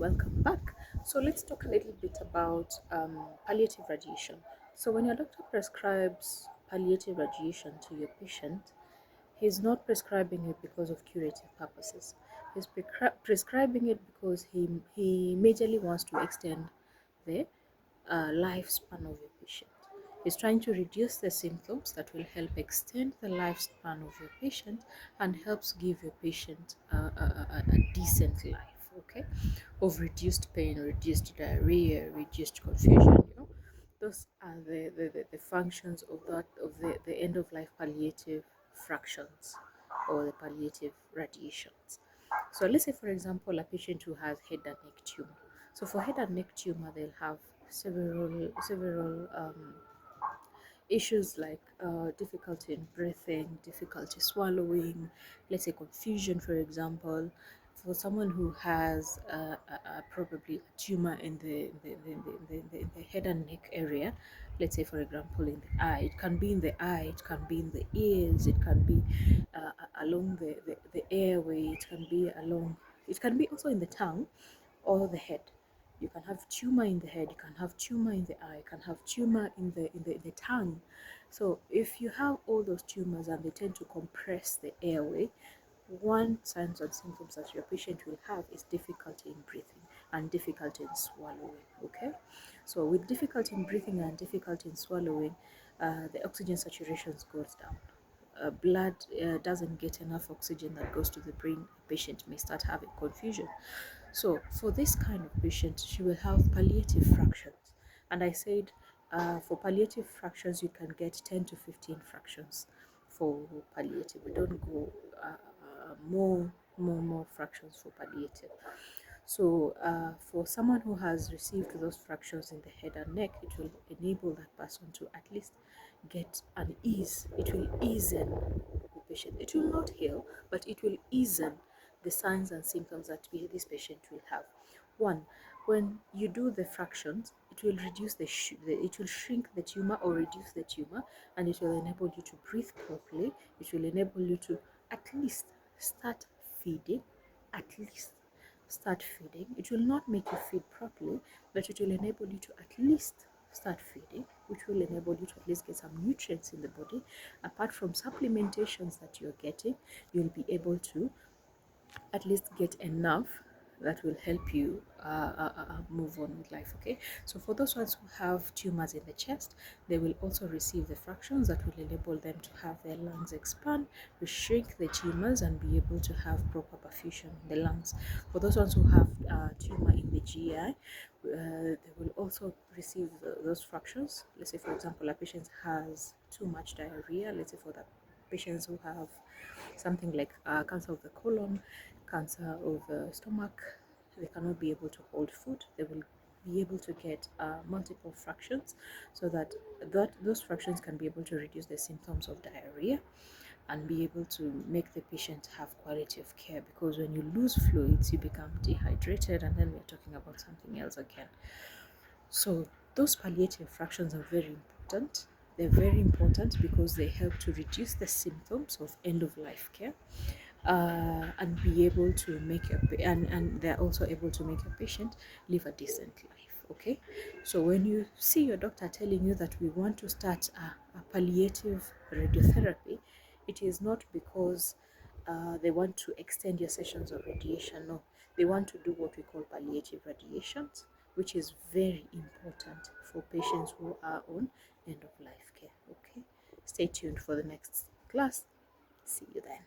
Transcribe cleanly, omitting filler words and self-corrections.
welcome back. So let's talk a little bit about palliative radiation. So when your doctor prescribes palliative radiation to your patient, he's not prescribing it because of curative purposes. He's prescribing it because he majorly wants to extend the lifespan of your patient. He's trying to reduce the symptoms that will help extend the lifespan of your patient and helps give your patient a decent life, okay, of reduced pain, reduced diarrhea, reduced confusion. Those are the functions of the end of life palliative fractions or the palliative radiations. So let's say, for example, a patient who has head and neck tumor. So for head and neck tumor, they'll have several issues like difficulty in breathing, difficulty swallowing, let's say confusion, for example. For someone who has probably a tumor in the head and neck area, let's say, for example, in the eye, it can be in the eye, it can be in the ears, it can be along the airway, it can be also in the tongue or the head. You can have tumor in the head, you can have tumor in the eye, you can have tumor in the tongue. So if you have all those tumors and they tend to compress the airway, one signs and symptoms that your patient will have is difficulty in breathing and difficulty in swallowing. Okay, so with difficulty in breathing and difficulty in swallowing, the oxygen saturation goes down. Blood doesn't get enough oxygen that goes to the brain. The patient may start having confusion. So for this kind of patient, she will have palliative fractions. And I said for palliative fractions, you can get 10 to 15 fractions for palliative. We don't go more fractions for palliative. So for someone who has received those fractures in the head and neck, it will enable that person to at least get an ease. It will ease the patient. It will not heal, but it will ease the signs and symptoms that this patient will have. One, when you do the fractions, it will reduce it will shrink the tumor or reduce the tumor, and it will enable you to breathe properly. It will enable you to at least start feeding, at least start feeding. It will not make you feed properly, but it will enable you to at least start feeding, which will enable you to at least get some nutrients in the body. Apart from supplementations that you're getting, you'll be able to at least get enough that will help you move on with life. Okay, so for those ones who have tumors in the chest, they will also receive the fractions that will enable them to have their lungs expand, shrink the tumors, and be able to have proper perfusion in the lungs. For those ones who have tumor in the GI, they will also receive those fractions. Let's say, for example, a patient has too much diarrhea. Let's say for the patients who have something like cancer of the colon, cancer of the stomach, they cannot be able to hold food. They will be able to get multiple fractions, so that those fractions can be able to reduce the symptoms of diarrhea and be able to make the patient have quality of care, because when you lose fluids, you become dehydrated, and then we're talking about something else again. So those palliative fractions are very important. They're very important because they help to reduce the symptoms of end of life care, and be able to make and they're also able to make a patient live a decent life. Okay, so when you see your doctor telling you that we want to start a palliative radiotherapy, it is not because they want to extend your sessions of radiation. No, they want to do what we call palliative radiations, which is very important for patients who are on end of life care. Okay, stay tuned for the next class. See you then.